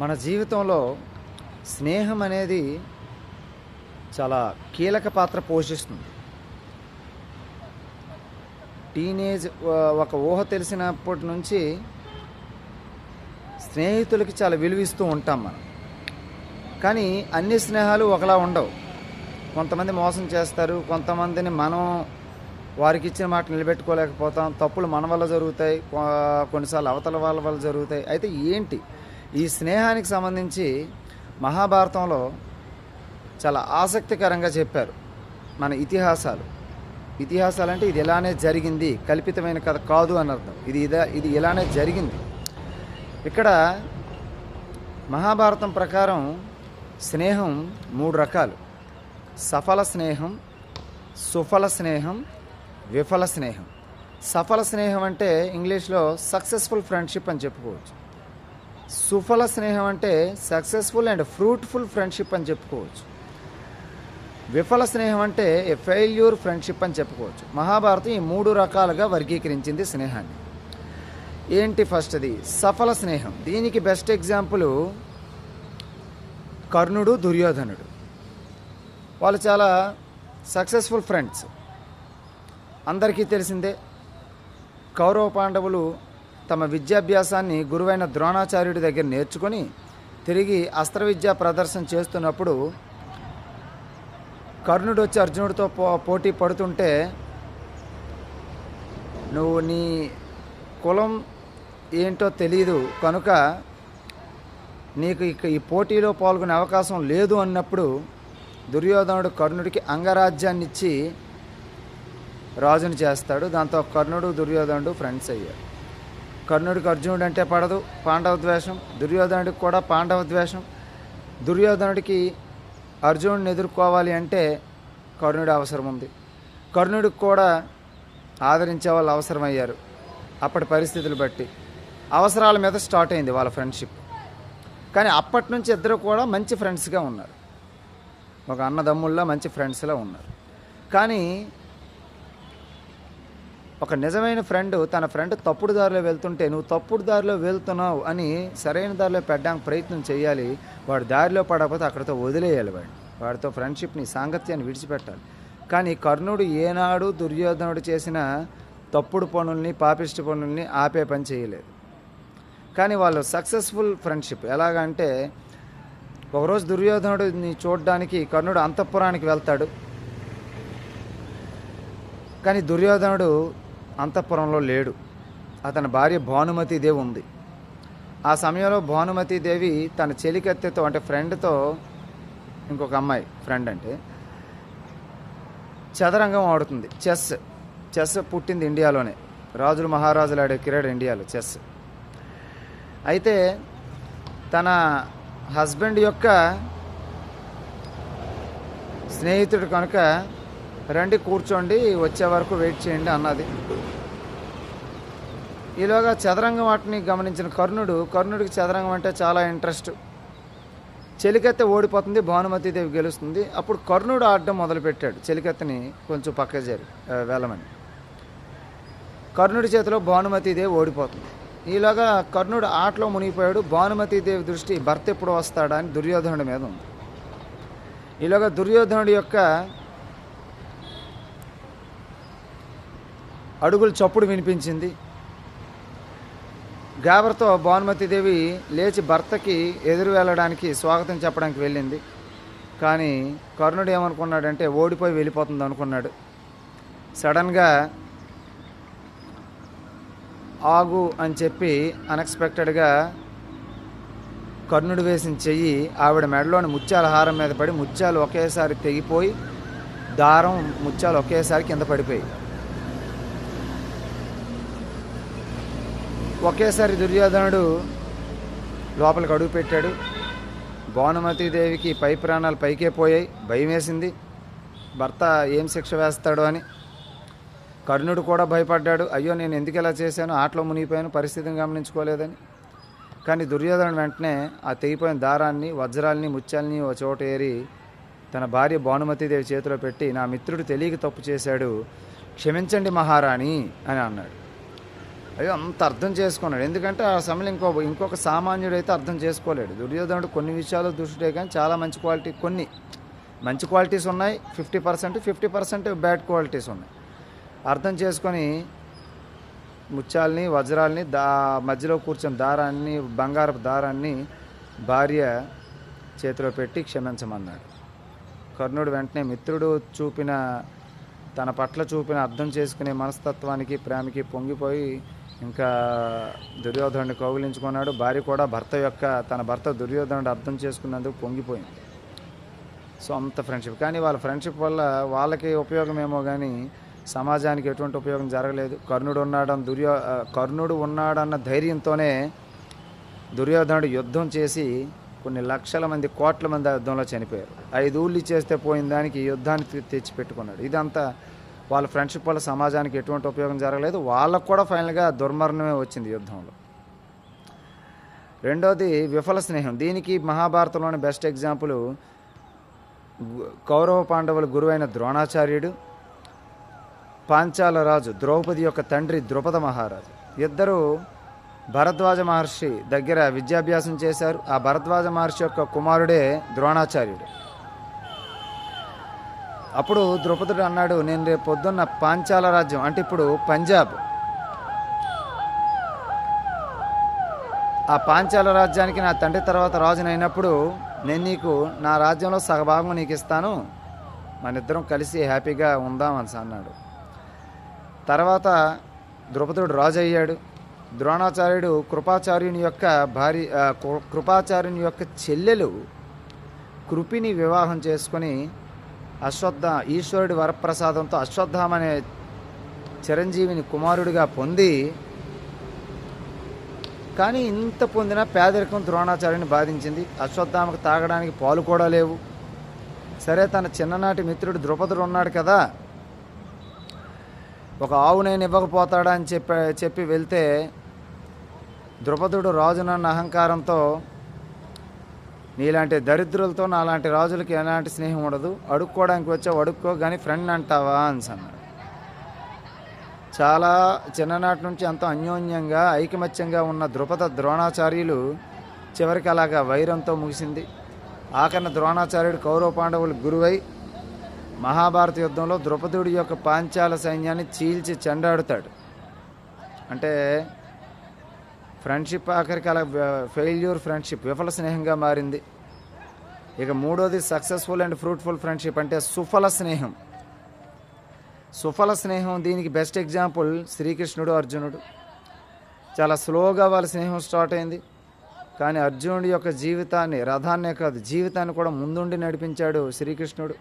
మన జీవితంలో స్నేహం అనేది చాలా కీలక పాత్ర పోషిస్తుంది. టీనేజ్ ఒక ఊహ తెలిసినప్పటి నుంచి స్నేహితులకి చాలా విలువిస్తూ ఉంటాం మనం. కానీ అన్ని స్నేహాలు ఒకలా ఉండవు. కొంతమంది మోసం చేస్తారు, కొంతమందిని మనం వారికి ఇచ్చిన మాట నిలబెట్టుకోలేకపోతాం, తప్పులు మన వల్ల జరుగుతాయి, కొన్నిసార్లు అవతల వాళ్ళ వల్ల జరుగుతాయి. అయితే ఏంటి ఈ స్నేహానికి సంబంధించి మహాభారతంలో చాలా ఆసక్తికరంగా చెప్పారు మన ఇతిహాసాలు అంటే ఇది ఇలానే జరిగింది, కల్పితమైన కథ కాదు అని అర్థం. ఇది ఇలానే జరిగింది. ఇక్కడ మహాభారతం ప్రకారం స్నేహం 3 రకాలు: సఫల స్నేహం, సుఫల స్నేహం, విఫల స్నేహం. సఫల స్నేహం అంటే ఇంగ్లీష్లో సక్సెస్ఫుల్ ఫ్రెండ్షిప్ అని చెప్పుకోవచ్చు. సుఫల స్నేహం అంటే సక్సెస్ఫుల్ అండ్ ఫ్రూట్ఫుల్ ఫ్రెండ్షిప్ అని చెప్పుకోవచ్చు. విఫల స్నేహం అంటే ఏ ఫెయిల్యూర్ ఫ్రెండ్షిప్ అని చెప్పుకోవచ్చు. మహాభారతం ఈ 3 రకాలుగా వర్గీకరించింది స్నేహాన్ని. ఏంటి ఫస్ట్ది? సఫల స్నేహం. దీనికి బెస్ట్ ఎగ్జాంపుల్ కర్ణుడు, దుర్యోధనుడు. వాళ్ళు చాలా సక్సెస్ఫుల్ ఫ్రెండ్స్. అందరికీ తెలిసిందే. కౌరవ పాండవులు తమ విద్యాభ్యాసాన్ని గురువైన ద్రోణాచార్యుడి దగ్గర నేర్చుకొని తిరిగి అస్త్ర విద్యా ప్రదర్శన చేస్తున్నప్పుడు కర్ణుడు వచ్చి అర్జునుడితో పోటీ పడుతుంటే, నువ్వు నీ కులం ఏంటో తెలీదు కనుక నీకు ఈ పోటీలో పాల్గొనే అవకాశం లేదు అన్నప్పుడు దుర్యోధనుడు కర్ణుడికి అంగరాజ్యాన్ని ఇచ్చి రాజుని చేస్తాడు. దాంతో కర్ణుడు, దుర్యోధనుడు ఫ్రెండ్స్ అయ్యారు. కర్ణుడికి అర్జునుడు అంటే పడదు, పాండవ ద్వేషం. దుర్యోధనుడికి కూడా పాండవ ద్వేషం. దుర్యోధనుడికి అర్జునుడిని ఎదుర్కోవాలి అంటే కర్ణుడి అవసరం ఉంది. కర్ణుడికి కూడా ఆదరించే వాళ్ళు అవసరమయ్యారు. అప్పటి పరిస్థితులు బట్టి అవసరాల మీద స్టార్ట్ అయింది వాళ్ళ ఫ్రెండ్షిప్. కానీ అప్పటి నుంచి ఇద్దరు కూడా మంచి ఫ్రెండ్స్గా ఉన్నారు. ఒక అన్నదమ్ముల్లా మంచి ఫ్రెండ్స్లా ఉన్నారు. కానీ ఒక నిజమైన ఫ్రెండ్ తన ఫ్రెండ్ తప్పుడు దారిలో వెళ్తుంటే, నువ్వు తప్పుడు దారిలో వెళ్తున్నావు అని సరైన దారిలో పెట్టడానికి ప్రయత్నం చేయాలి. వాడు దారిలో పడకపోతే అక్కడితో వదిలేయాలి. వాడితో ఫ్రెండ్షిప్ని, సాంగత్యాన్ని విడిచిపెట్టాలి. కానీ కర్ణుడు ఏనాడు దుర్యోధనుడు చేసిన తప్పుడు పనుల్ని, పాపిష్టి పనుల్ని ఆపే పని చేయలేదు. కానీ వాళ్ళు సక్సెస్ఫుల్ ఫ్రెండ్షిప్. ఎలాగంటే, ఒకరోజు దుర్యోధనుడిని చూడడానికి కర్ణుడు అంతఃపురానికి వెళ్తాడు. కానీ దుర్యోధనుడు అంతఃపురంలో లేడు. అతని భార్య భానుమతీదేవి ఉంది. ఆ సమయంలో భానుమతీదేవి తన చెలికత్తెతో, అంటే ఫ్రెండ్తో, ఇంకొక అమ్మాయి ఫ్రెండ్ అంటే చదరంగం ఆడుతుంది. చెస్ పుట్టింది ఇండియాలోనే. రాజులు మహారాజులు ఆడే క్రీడ ఇండియాలో చెస్. అయితే తన హస్బెండ్ యొక్క స్నేహితుడు కనుక, రండి కూర్చోండి, వచ్చే వరకు వెయిట్ చేయండి అన్నది. ఈలోగా చదరంగం ఆటని గమనించిన కర్ణుడికి చదరంగం అంటే చాలా ఇంట్రెస్ట్. చెలికత్తె ఓడిపోతుంది, భానుమతీదేవి గెలుస్తుంది. అప్పుడు కర్ణుడు ఆడడం మొదలుపెట్టాడు. చెలికత్తెని కొంచెం పక్క వెళ్ళమని. కర్ణుడి చేతిలో భానుమతీదేవి ఓడిపోతుంది. ఈలోగా కర్ణుడు ఆటలో మునిగిపోయాడు. భానుమతీదేవి దృష్టి భర్త ఎప్పుడు వస్తాడా అని దుర్యోధనుడి మీద ఉంది. ఈలోగా దుర్యోధనుడి యొక్క అడుగులు చప్పుడు వినిపించింది. గాబర్తో భానుమతీదేవి లేచి భర్తకి ఎదురు వెళ్ళడానికి, స్వాగతం చెప్పడానికి వెళ్ళింది. కానీ కర్ణుడు ఏమనుకున్నాడంటే ఓడిపోయి వెళ్ళిపోతుంది అనుకున్నాడు. సడన్గా ఆగు అని చెప్పి అన్ఎక్స్పెక్టెడ్గా కర్ణుడు వేసిన చెయ్యి ఆవిడ మెడలోని ముత్యాల హారం మీద పడి ముత్యాలు ఒకేసారి తెగిపోయి, దారం ముత్యాలు ఒకేసారి కింద పడిపోయి, ఒకేసారి దుర్యోధనుడు లోపలికి అడుగు పెట్టాడు. భానుమతీదేవికి పై ప్రాణాలు పైకే పోయాయి. భయం వేసింది, భర్త ఏం శిక్ష వేస్తాడో అని. కర్ణుడు కూడా భయపడ్డాడు. అయ్యో, నేను ఎందుకు ఇలా చేశాను, ఆటలో మునిగిపోయాను, పరిస్థితిని గమనించుకోలేదని. కానీ దుర్యోధనుడు వెంటనే ఆ తెగిపోయిన దారాన్ని, వజ్రాల్ని, ముత్యాల్ని ఒక చోట ఏరి తన భార్య భానుమతీదేవి చేతిలో పెట్టి, నా మిత్రుడు తెలియక తప్పు చేశాడు, క్షమించండి మహారాణి అని అన్నాడు. అయ్యో అంత అర్థం చేసుకున్నాడు. ఎందుకంటే ఆ సమయంలో ఇంకొక సామాన్యుడు అయితే అర్థం చేసుకోలేడు. దుర్యోధనుడు కొన్ని విషయాలు దుష్టుడే, కానీ చాలా కొన్ని మంచి క్వాలిటీస్ ఉన్నాయి. 50% బ్యాడ్ క్వాలిటీస్ ఉన్నాయి. అర్థం చేసుకొని ముత్యాలని వజ్రాలని మధ్యలో కూర్చొని బంగారపు దారాన్ని భార్య చేతిలో పెట్టి క్షమించమన్నాడు. కర్ణుడు వెంటనే మిత్రుడు తన పట్ల చూపిన అర్థం చేసుకునే మనస్తత్వానికి, ప్రేమకి పొంగిపోయి ఇంకా దుర్యోధనుడిని కౌగిలించుకున్నాడు. భార్య కూడా తన భర్త దుర్యోధనుడు అర్థం చేసుకున్నందుకు పొంగిపోయింది. సో అంత ఫ్రెండ్షిప్. కానీ వాళ్ళ ఫ్రెండ్షిప్ వల్ల వాళ్ళకి ఉపయోగమేమో కానీ సమాజానికి ఎటువంటి ఉపయోగం జరగలేదు. కర్ణుడు ఉన్నాడన్న ధైర్యంతోనే దుర్యోధనుడు యుద్ధం చేసి కొన్ని లక్షల మంది, కోట్ల మంది యుద్ధంలో చనిపోయారు. 5 ఊళ్ళు చేస్తే పోయిన దానికి యుద్ధాన్ని తెచ్చిపెట్టుకున్నాడు. ఇదంతా వాళ్ళ ఫ్రెండ్షిప్ వల్ల సమాజానికి ఎటువంటి ఉపయోగం జరగలేదు. వాళ్ళకు కూడా ఫైనల్గా దుర్మరణమే వచ్చింది యుద్ధంలో. రెండోది విఫల స్నేహం. దీనికి మహాభారతంలోని బెస్ట్ ఎగ్జాంపుల్ కౌరవ పాండవుల గురువైన ద్రోణాచార్యుడు, పాంచాల రాజు ద్రౌపది యొక్క తండ్రి ద్రుపద మహారాజు. ఇద్దరు భరద్వాజ మహర్షి దగ్గర విద్యాభ్యాసం చేశారు. ఆ భరద్వాజ మహర్షి యొక్క కుమారుడే ద్రోణాచార్యుడు. అప్పుడు ద్రుపదుడు అన్నాడు, నేను రేపు పొద్దున్న పాంచాల రాజ్యం, అంటే ఇప్పుడు పంజాబ్, ఆ పాంచాల రాజ్యానికి నా తండ్రి తర్వాత రాజునైనప్పుడు నేను నీకు నా రాజ్యంలో సగభాగం నీకు ఇస్తాను, మన ఇద్దరం కలిసి హ్యాపీగా ఉందామని అన్నాడు. తర్వాత ద్రుపదుడు రాజు అయ్యాడు. ద్రోణాచార్యుడు కృపాచార్యుని యొక్క చెల్లెలు కృపిని వివాహం చేసుకొని ఈశ్వరుడి వరప్రసాదంతో అశ్వత్థామ అనే చిరంజీవిని కుమారుడిగా పొంది, కానీ ఇంత పొందిన పేదరికం ద్రోణాచార్యుని బాధించింది. అశ్వత్థామకు తాగడానికి పాలు కూడా లేవు. సరే, తన చిన్ననాటి మిత్రుడు ద్రుపదుడు ఉన్నాడు కదా, ఒక ఆవు నేను ఇవ్వకపోతాడా అని చెప్పి వెళ్తే ద్రుపదుడు రాజునన్న అహంకారంతో, నీలాంటి దరిద్రులతో నాలాంటి రాజులకి ఎలాంటి స్నేహం ఉండదు, అడుక్కోవడానికి వచ్చావు అడుక్కో, కానీ ఫ్రెండ్ అంటావా అని అన్నాడు. చాలా చిన్ననాటి నుంచి ఎంతో అన్యోన్యంగా ఐకమత్యంగా ఉన్న ద్రోణాచార్యులు చివరికి అలాగా వైరంతో ముగిసింది. ఆఖరణ ద్రోణాచార్యుడు కౌరవ పాండవులు గురువై మహాభారత యుద్ధంలో ద్రుపదుడి యొక్క పాంచాల సైన్యాన్ని చీల్చి చెండాడుతాడు. అంటే ఫ్రెండ్షిప్ ఆఖరికి అలా ఫెయిల్యూర్ ఫ్రెండ్షిప్, విఫల స్నేహంగా మారింది. ఇక మూడోది సక్సెస్ఫుల్ అండ్ ఫ్రూట్ఫుల్ ఫ్రెండ్షిప్, అంటే సుఫల స్నేహం. సుఫల స్నేహం, దీనికి బెస్ట్ ఎగ్జాంపుల్ శ్రీకృష్ణుడు, అర్జునుడు. చాలా స్లోగా వాళ్ళ స్నేహం స్టార్ట్ అయింది, కానీ అర్జునుడి యొక్క రథాన్నే కాదు జీవితాన్ని కూడా ముందుండి నడిపించాడు శ్రీకృష్ణుడు.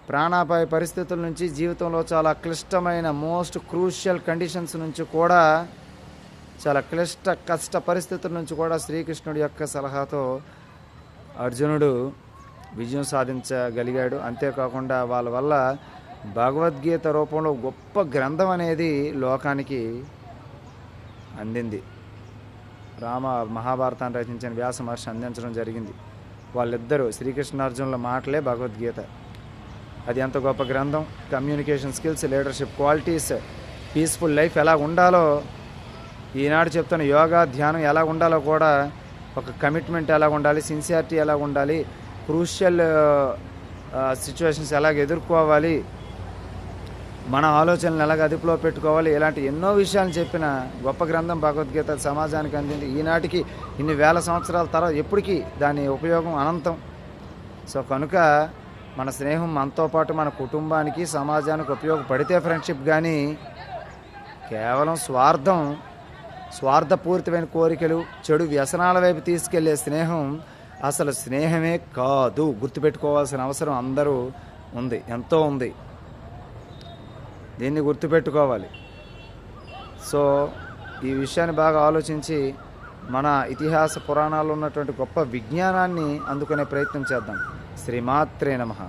ప్రాణాపాయ పరిస్థితుల నుంచి, జీవితంలో చాలా క్లిష్టమైన మోస్ట్ క్రూషియల్ కండిషన్స్ నుంచి కూడా, చాలా కష్ట పరిస్థితుల నుంచి కూడా శ్రీకృష్ణుడి యొక్క సలహాతో అర్జునుడు విజయం సాధించగలిగాడు. అంతేకాకుండా వాళ్ళ వల్ల భగవద్గీత రూపంలో గొప్ప గ్రంథం అనేది లోకానికి అందింది. మహాభారతాన్ని రచించిన వ్యాస మహర్షి అందించడం జరిగింది. వాళ్ళిద్దరూ శ్రీకృష్ణార్జునుల మాటలే భగవద్గీత. అది ఎంత గొప్ప గ్రంథం. Communication skills, leadership qualities, peaceful life ఎలా ఉండాలో ఈనాడు చెప్తున్న యోగా, ధ్యానం ఎలా ఉండాలో కూడా, ఒక కమిట్మెంట్ ఎలా ఉండాలి, సిన్సియారిటీ ఎలా ఉండాలి, క్రూషియల్ సిచ్యువేషన్స్ ఎలాగ ఎదుర్కోవాలి, మన ఆలోచనలు ఎలాగ అదుపులో పెట్టుకోవాలి, ఇలాంటి ఎన్నో విషయాలు చెప్పిన గొప్ప గ్రంథం భగవద్గీత సమాజానికి అందింది. ఈనాటికి ఇన్ని వేల సంవత్సరాల తర్వాత ఎప్పటికీ దాని ఉపయోగం అనంతం. సో కనుక మన స్నేహం మనతో పాటు మన కుటుంబానికి, సమాజానికి ఉపయోగపడితే ఫ్రెండ్షిప్, కానీ కేవలం స్వార్థపూరితమైన కోరికలు, చెడు వ్యసనాల వైపు తీసుకెళ్లే స్నేహం అసలు స్నేహమే కాదు. గుర్తుపెట్టుకోవాల్సిన అవసరం ఎంతో ఉంది. దీన్ని గుర్తుపెట్టుకోవాలి. సో ఈ విషయాన్ని బాగా ఆలోచించి మన ఇతిహాస పురాణాల్లో ఉన్నటువంటి గొప్ప విజ్ఞానాన్ని అందుకునే ప్రయత్నం చేద్దాం. శ్రీమాత్రే నమః.